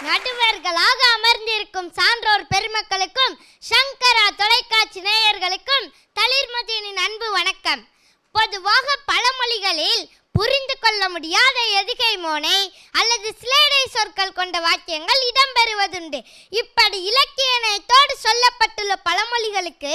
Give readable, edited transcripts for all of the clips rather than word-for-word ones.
நடுவர்களாக அமர்ந்திருக்கும் சான்றோர் பெருமக்களுக்கும் சங்கரா தொலைக்காட்சி நேயர்களுக்கும் தளிர்மதியின் அன்பு வணக்கம். பொதுவாக பழமொழிகளில் புரிந்து கொள்ள முடியாத எதுகை மோனை அல்லது சிலேடை சொற்கள் கொண்ட வாக்கியங்கள் இடம்பெறுவதுண்டு. இப்படி இலக்கிய நயத்தோடு சொல்லப்பட்டுள்ள பழமொழிகளுக்கு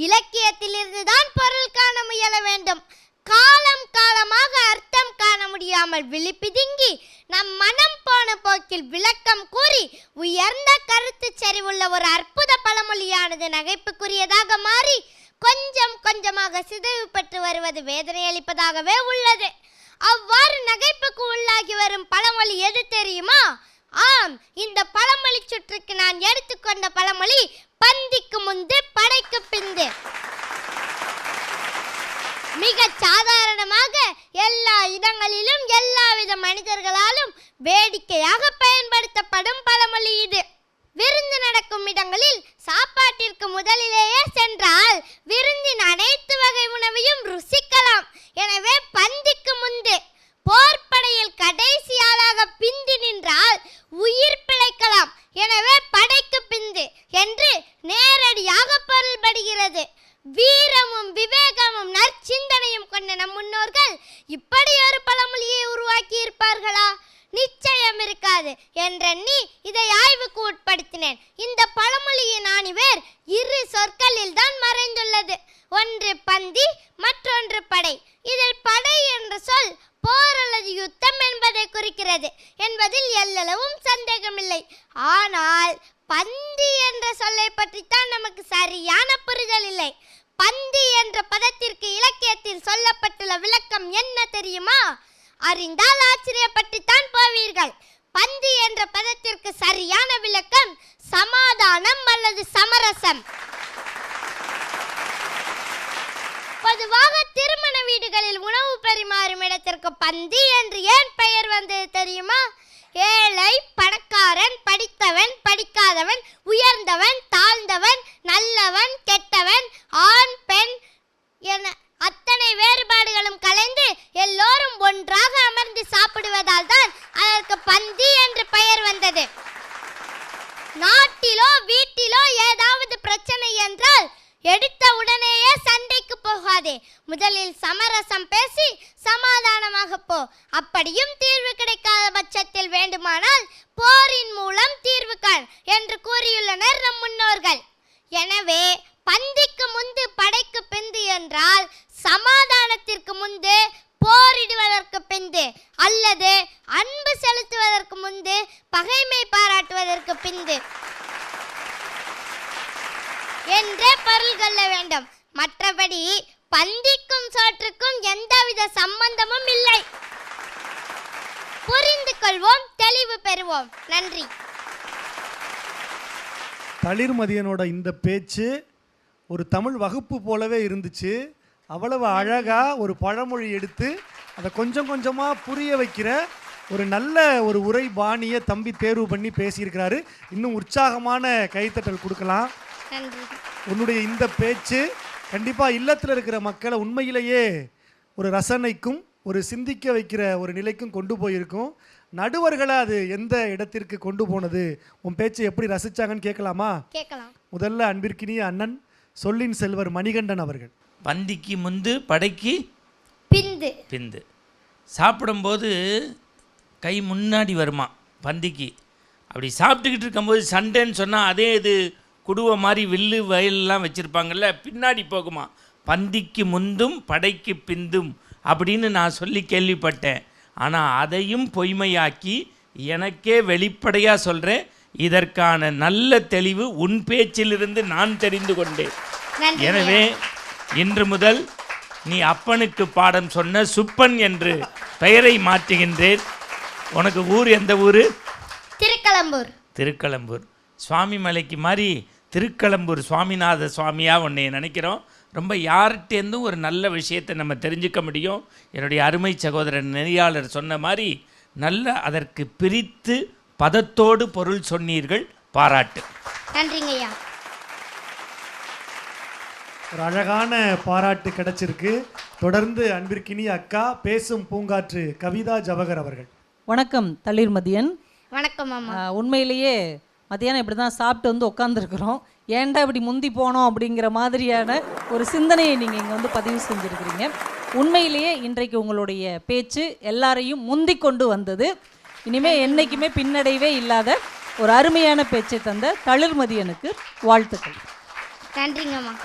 இலக்கியத்திலிருந்துதான் பொருள் காண முயல வேண்டும். காலம் காலமாக அர்த்தம் காண முடியாமல் விழிப்பிதுங்கி நம் மனம் போன போக்கில் விளக்கம் கூறி உயர்ந்த கருத்து செறிவுள்ள ஒரு அற்புத பழமொழியானது நகைப்புக்குரியதாக மாறி கொஞ்சம் கொஞ்சமாக சிதைவு பெற்று வருவது வேதனை அளிப்பதாகவே உள்ளது. அவ்வாறு நகைப்புக்கு உள்ளாகி வரும் பழமொழி எது தெரியுமா? ஆம், இந்த பழமொழி சுற்றுக்கு நான் எடுத்துக்கொண்ட பழமொழி பந்திக்கு முந்து படைக்கு பிந்து. மிக சாதாரணமாக எல்லா இடங்களிலும் எல்லாவித மனிதர்களாலும் வேடிக்கையாக பயன்படுத்தப்படும் பழமொழி இது. விருந்து நடக்கும் இடங்களில் சாப்பாட்டிற்கு முதலிலேயே சென்றால் விருந்தின் அனைத்து வகை உணவையும் ருசிக்கலாம். எனவே பந்திக்கு முந்து. போர்ப்படையில் கடைசி ஆளாக பிந்தி நின்றால் உயிர் பிழைக்கலாம். எனவே படைக்கு பிந்து என்று நேரடியாக பொருள்படுகிறது. வீரமும் விவேகமும் நற்சிந்தனையும் கொண்ட நம் முன்னோர்கள் இப்படி ஒரு பழமொழியை உருவாக்கி இருப்பார்களா? நிச்சயம் இருக்காது என்றெண்ணி இதை ஆய்வுக்கு உட்படுத்தினேன். இந்த பழமொழியின் ஆணிவேர் இரு சொற்களில் தான் மறைந்துள்ளது. ஒன்று பந்தி, மற்றொன்று படை. இதில் படை என்ற சொல் போர் அல்லது யுத்தம் என்பதை குறிக்கிறது என்பதில் எல்லளவும் சந்தேகமில்லை. ஆனால் பந்தி என்ற சொல்லை பற்றித்தான் நமக்கு சரியான புரிதல் இல்லை. பந்தி என்ற பதத்திற்கு இலக்கியத்தில் சொல்லப்பட்டுள்ள விளக்கம் என்ன தெரியுமா? அறிந்தால் ஆச்சரியப்பட்டுத்தான் போவீர்கள். பந்தி என்ற பதத்திற்கு சரியான விளக்கம் சமாதானம் அல்லது சமரசம். பொதுவாக திருமண வீடுகளில் உணவு பரிமாறும் இடத்திற்கு பந்தி என்று ஏன் பெயர் வந்தது தெரியுமா? ஏழை, பணக்காரன், படித்தவன், படிக்காதவன், உயர்ந்தவன், தாழ்ந்தவன், நல்லவன், கெட்டவன், ஆண், பெண் என அத்தனை வேறுபாடுகளும் கலைந்து எல்லோரும் ஒன்றாக அமர்ந்து சாப்பிடுவதால் தான் அதற்கு பந்தி என்று பெயர் வந்தது. நாட்டிலோ வீட்டிலோ ஏதாவது பிரச்சனை என்றால் எடுத்த உடனேயே சண்டைக்கு போகாதே, முதலில் சமரசம் பேசி சமாதானமாக போ. அப்படியும் தீர்வு கிடைக்காத பட்சத்தில் வேண்டுமானால் போரின் மூலம் தீர்வு காண் என்று கூறியுள்ளனர் நம் முன்னோர்கள். எனவே பந்திக்கு முந்து படைக்கு பிந்து என்றால் சமாதானத்திற்கு முந்து போரிடுவதற்கு பிந்து அல்லது அன்பு செலுத்துவதற்கு முந்து பகைமை பாராட்டுவதற்கு பிந்து என்றே பொருள் கொள்ள வேண்டும். மற்றபடி பந்திக்கும் சோற்றுக்கும் எந்தவித சம்பந்தமும் இல்லை. புரிந்து கொள்வோம், தெளிவு பெறுவோம். நன்றி. தளிர்மதியனோட இந்த பேச்சு ஒரு தமிழ் வகுப்பு போலவே இருந்துச்சு. அவ்வளவு அழகாக ஒரு பழமொழி எடுத்து அதை கொஞ்சம் கொஞ்சமாக புரிய வைக்கிற ஒரு நல்ல ஒரு உரை பாணியை தம்பி தேர்வு பண்ணி பேசியிருக்கிறாரு. இன்னும் உற்சாகமான கைத்தட்டல் கொடுக்கலாம். உன்னுடைய இந்த பேச்சு கண்டிப்பாக இல்லத்தில் இருக்கிற மக்களை உண்மையிலேயே ஒரு ரசனைக்கும் ஒரு சிந்திக்க வைக்கிற ஒரு நிலைக்கும் கொண்டு போயிருக்கும். நடுவர்களை அது எந்த இடத்திற்கு கொண்டு போனது, உன் பேச்சை எப்படி ரசிச்சாங்கன்னு கேட்கலாமா? கேட்கலாம். முதல்ல அன்பிற்கினிய அண்ணன் சொல்லின் செல்வர் மணிகண்டன் அவர்கள். பந்திக்கு முந்து படைக்கு பிந்து. பிந்து. சாப்பிடும்போது கை முன்னாடி வருமா பந்திக்கு. அப்படி சாப்பிட்டுக்கிட்டு இருக்கும்போது சண்டைன்னு சொன்னால் அதே இது குடுவை மாதிரி வில்லு வயல்லாம் வச்சுருப்பாங்கல்ல, பின்னாடி போகுமா. பந்திக்கு முந்தும் படைக்கு பிந்தும் அப்படின்னு நான் சொல்லி கேள்விப்பட்டேன். ஆனால் அதையும் பொய்மையாக்கி எனக்கே வெளிப்படையாக சொல்கிறேன். இதற்கான நல்ல தெளிவு உன் பேச்சிலிருந்து நான் தெரிந்து கொண்டேன். எனவே இன்று முதல் நீ அப்பனுக்கு பாடம் சொன்ன சுப்பன் என்று பெயரை மாற்றுகின்றேன். உனக்கு ஊர் எந்த ஊர்? திருக்களம்பூர். திருக்களம்பூர். சுவாமி மலைக்கு மாதிரி திருக்களம்பூர் சுவாமிநாத சுவாமியாக உன்னை நினைக்கிறோம். ரொம்ப யார்கிட்டேருந்தும் ஒரு நல்ல விஷயத்தை நம்ம தெரிஞ்சுக்க முடியும். என்னுடைய அருமை சகோதரன் நெறியாளர் சொன்ன மாதிரி நல்ல அதற்கு பிரித்து பதத்தோடு பொருள் சொன்னீர்கள். பாராட்டு. நன்றிங்கய்யா. ஒரு அழகான பாராட்டு கிடைச்சிருக்கு. தொடர்ந்து அன்பிற்கினிய அக்கா பேசும் பூங்காற்று கவிதா ஜவஹர் அவர்கள். வணக்கம் தளிர்மதியன். வணக்கம் மாமா. உண்மையிலேயே மத்தியானம் இப்படி தான் சாப்பிட்டு வந்து உட்காந்துருக்குறோம். ஏன்டா இப்படி முந்தி போனோம் அப்படிங்கிற மாதிரியான ஒரு சிந்தனையை நீங்கள் இங்கே வந்து பதிவு செஞ்சுருக்கிறீங்க. உண்மையிலேயே இன்றைக்கு உங்களுடைய பேச்சு எல்லாரையும் முந்தி கொண்டு வந்தது. இனிமேல் என்றைக்குமே பின்னடைவே இல்லாத ஒரு அருமையான பேச்சை தந்த தளிர்மதியனுக்கு வாழ்த்துக்கள். நன்றிங்கம்மா.